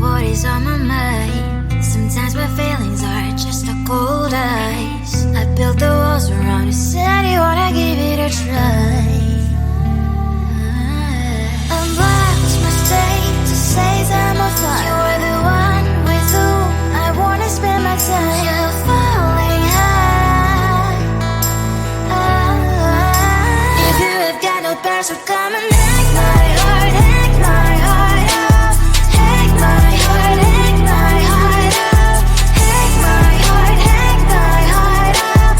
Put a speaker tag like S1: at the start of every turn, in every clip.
S1: what is on my mind. Sometimes my feelings are just a cold ice. I built the walls around you, said you wanna give it a try. Unblocked my state to say I'm a fly. You're the one with whom I wanna spend my time. You're falling high. If you have got no parents, so come and hack my heart, hack my heart out. Hack my heart, hack my heart out. Hack my heart, hack my heart out.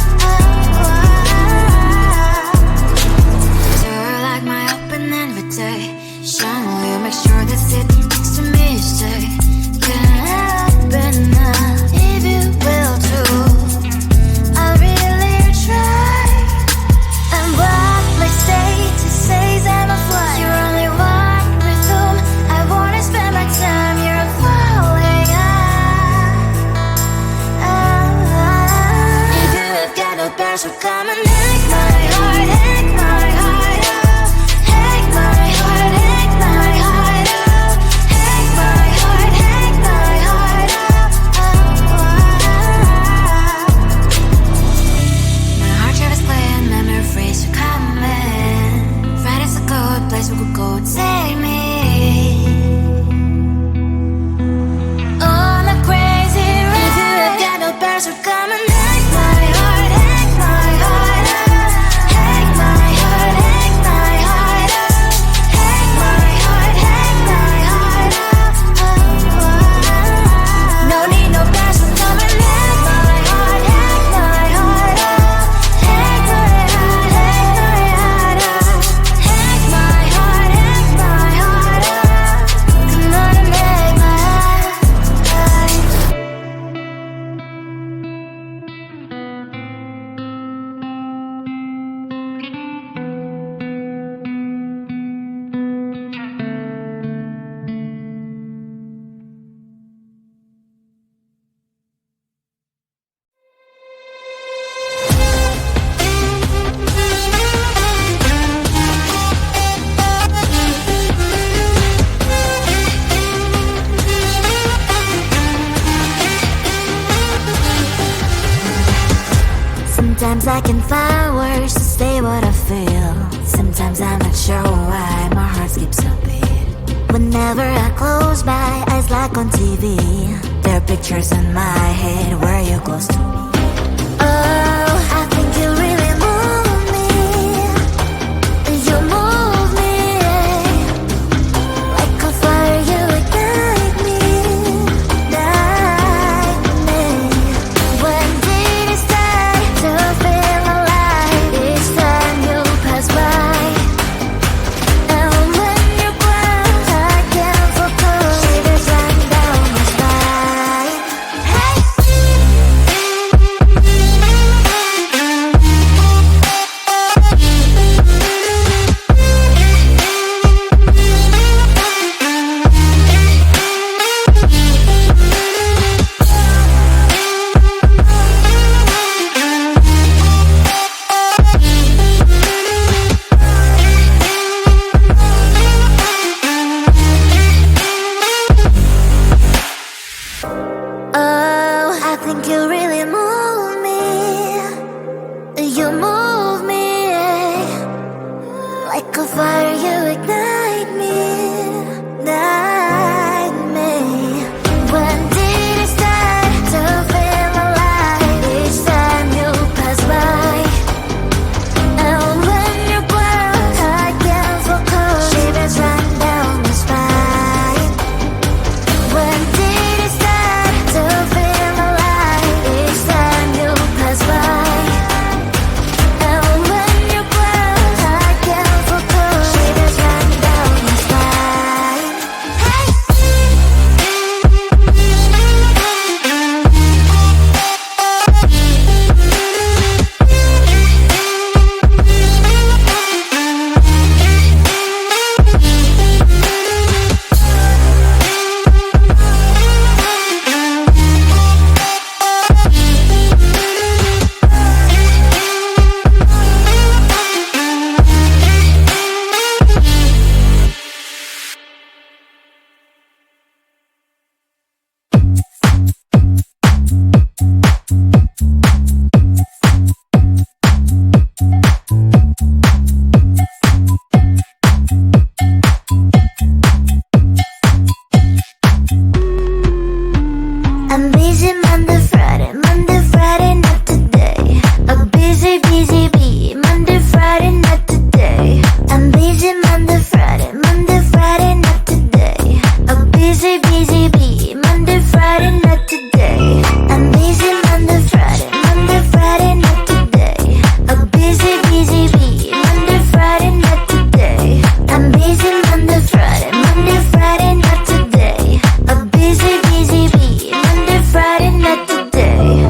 S1: So you're like my open invitation. Will you make sure that sitting next to me you stay? Can happen now, if you will too. I'll really try. And what my state to say I'm a fly. You're only one with whom I wanna spend my time. You're falling high. If you have got no parents, so come and hack my heart, hack my heart out. Hack my heart, hack my heart out. Hack my heart, hack my heart out. My heart drive is playing memory freeze, so come in. Friday's a good place we could go, take me on a crazy ride. If you have got no parents, so come and hack my heart, hack my heart out. Hack my heart, hack my heart out. Hack my heart, hack my heart out. No need no parents, so come and hack my heart, hack my heart out. Hack my heart, hack my heart out. Hack my heart, hack my heart out. Come on and make my heart. Sometimes I can find words to say what I feel. Sometimes I'm not sure why my heart skips a beat. Whenever I close my eyes like on TV, there are pictures in my head where you're close to me. Oh, I think you really move me. You move me like a fire, you ignite me, ignite me. When did it start to feel alive? Each time you pass by, and when you cry, I can't focus. Shivers run down my spine. Hey. busy, busy bee. Monday, Friday, not today. I'm busy Monday, Friday, Monday, Friday, not today. A busy, busy bee. Monday, Friday, not today. I'm busy Monday, Friday, Monday, Friday, not today. A busy, busy bee. Monday, Friday, not today.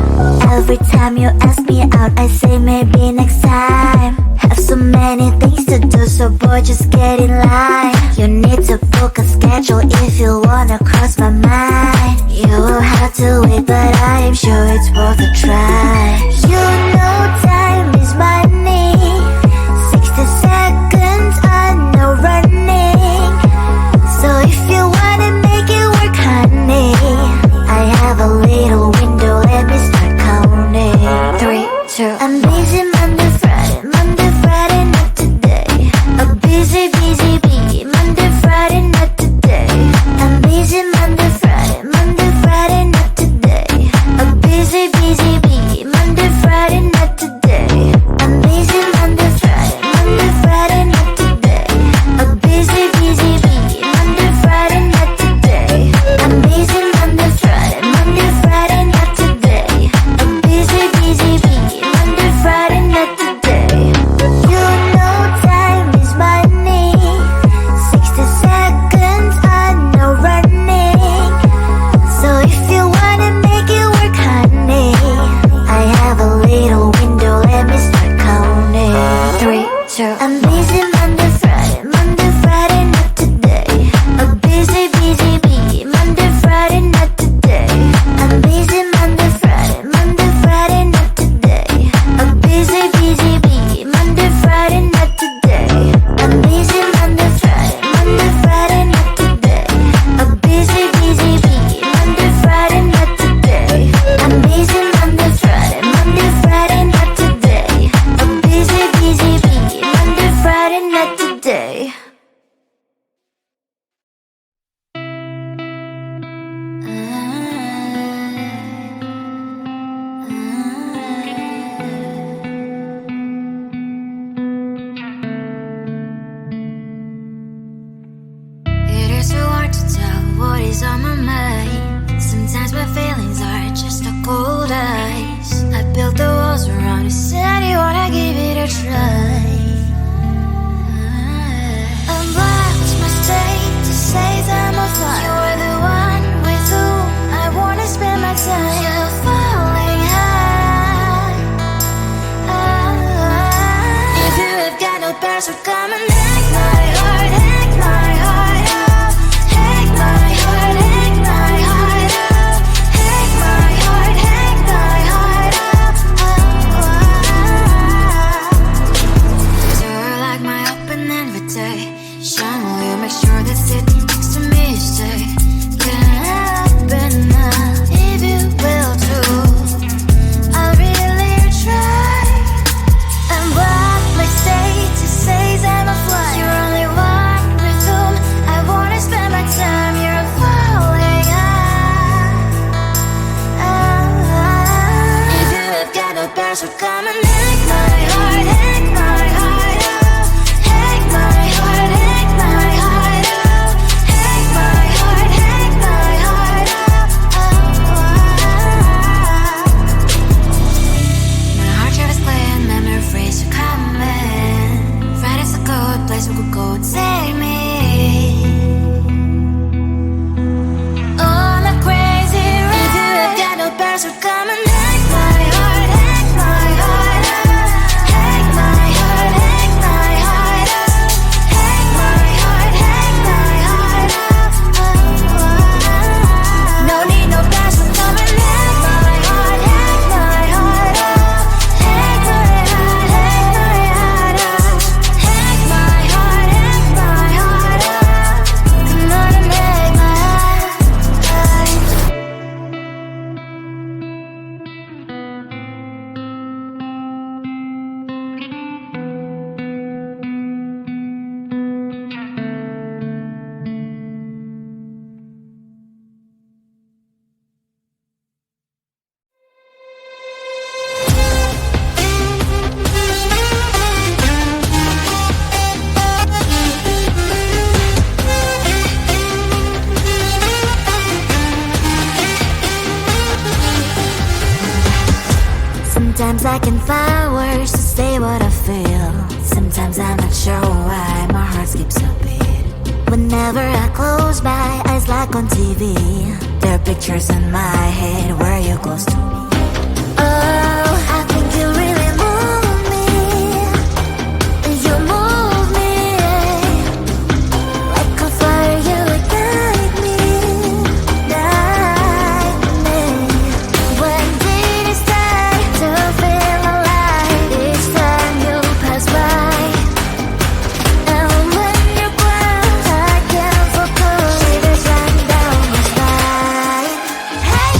S1: Every time you ask me out, I say maybe next time. Have so many things to do, so boy, just get in line. You need to book a schedule if you wanna cross my mind. You will have to wait, but I am sure it's worth a try. You know time is money. 60 seconds, I know running. So if you wanna make it work, honey, I have a little window, let me start counting. 3, 2, I'm busy Monday, Friday, Monday, Friday, not today. A busy, busy bee. Monday, Friday, not today. I'm busy Monday, Friday, Monday, Friday, not today. A busy, busy bee. Monday, Friday, not today. I'm busy Monday, Friday, Monday, Friday, not today. A busy, busy bee. Monday, Friday, not today. I'm busy Monday, Friday, Monday, Friday, not today. A busy, busy bee. Monday, Friday, not today. You know time is money. 60 seconds, I know running. So if you wanna make it work, honey, I have a little window, let me start counting. 3, 2, I'm busy Monday, Friday, Monday, Friday, not today. A busy, busy bee. Monday, Friday, not today. I'm busy Monday, Friday, Monday, Friday, not today. A busy, busy bee. Monday, Friday, not today. I'm busy Monday, Friday, Monday, Friday, not today. A busy, busy bee. Monday, Friday, not today. I'm busy Monday, Friday, Monday, Friday, not today. A busy, busy bee. Monday, Friday, not today. It is so hard to tell what is on my mind. Sometimes my feelings are just a cold ice. I built the walls around you, said you wanna give it a try. Unblocked my state to say that I'm fine. You are the one with whom I wanna spend my time. You're falling high. If you have got no password, come and hack my heart, hack my heart up. Hack my heart, hack my heart up. Hack my heart, hack my heart up. You're like my open invitation. Will you make sure that sitting next to me you stay? Can happen now if you will too. I'll really try and block my state to say that I'm I can find words to say what I feel. Sometimes I'm not sure why my heart skips a beat. Whenever I close my eyes like on TV, there are pictures in my head where you're close to me. Oh, I think you really move me. You move me like a fire, you ignite me, ignite me. When did it start to feel alive? Each time you pass by, and when you ground, I can't focus. Shivers run down my spine. Hey.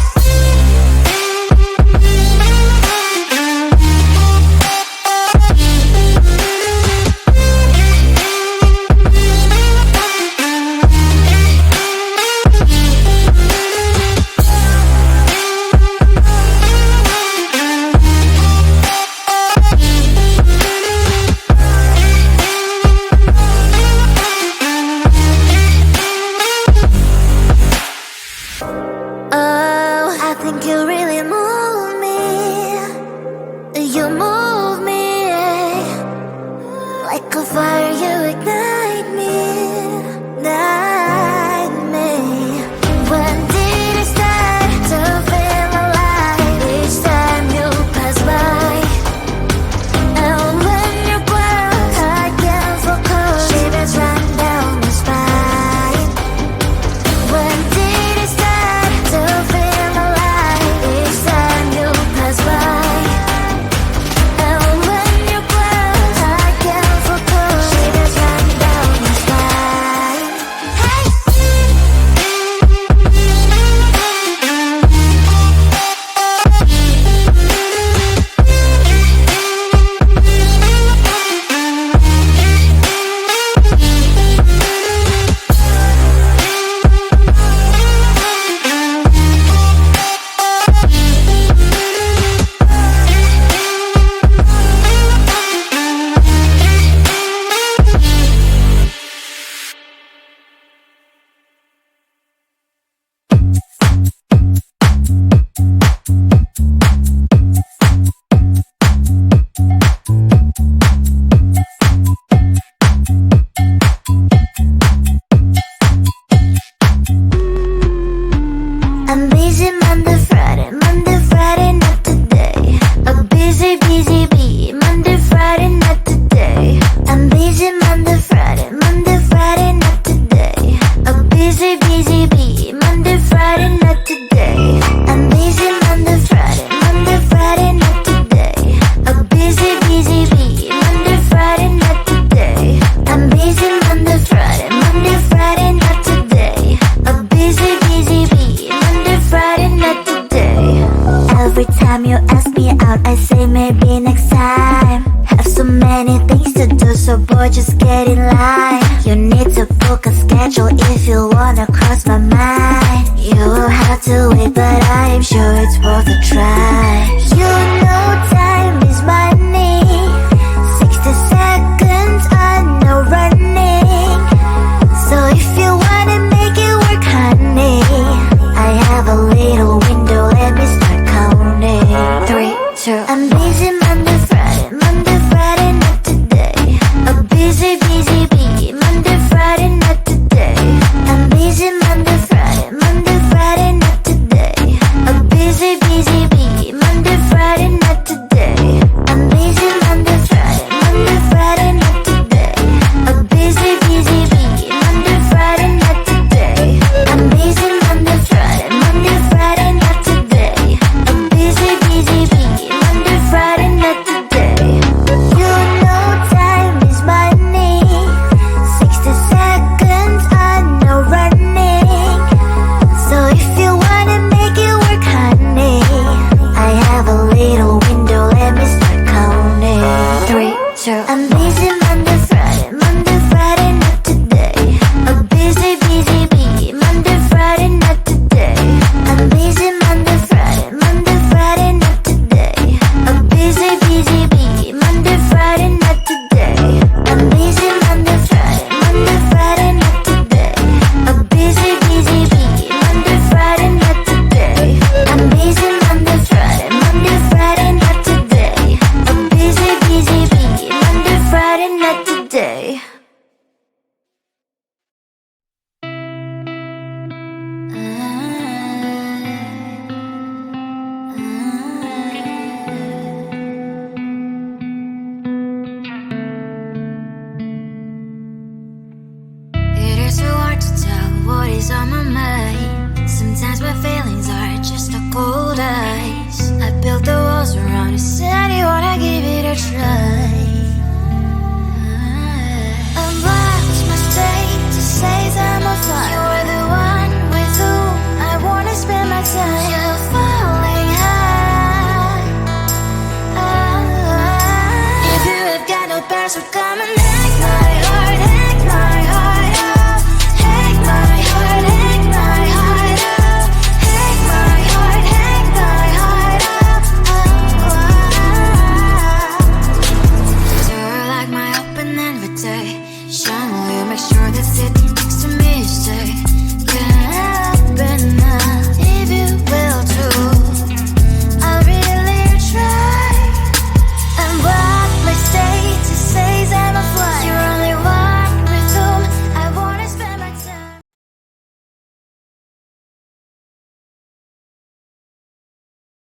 S1: Oh, I think you really move me. You move me like a fire, you ignite me, ignite me. When did it start to feel alive? Each time you pass by, and when you ground, I can't focus. Shivers run down my spine. When did it start to feel alive? Each time you pass by, and when you ground, I can't focus. Shivers run down my spine. Hey. I'm busy Monday, Friday, not today. A busy, busy bee. Monday, Friday, not today. I'm busy Monday, Friday, not today. A busy, busy bee. Monday, Friday, not today. I'm busy Monday, Friday, not today. A busy, busy bee. Monday, Friday, not today. I'm busy Monday, Friday, not today. A busy, busy bee. Monday, Friday, not today. Every time you ask me out, I say maybe next time. Have so many things to do, so boy, just get in line. You need to book a schedule if you wanna cross my mind. You will have to wait, but I am sure it's worth a try. You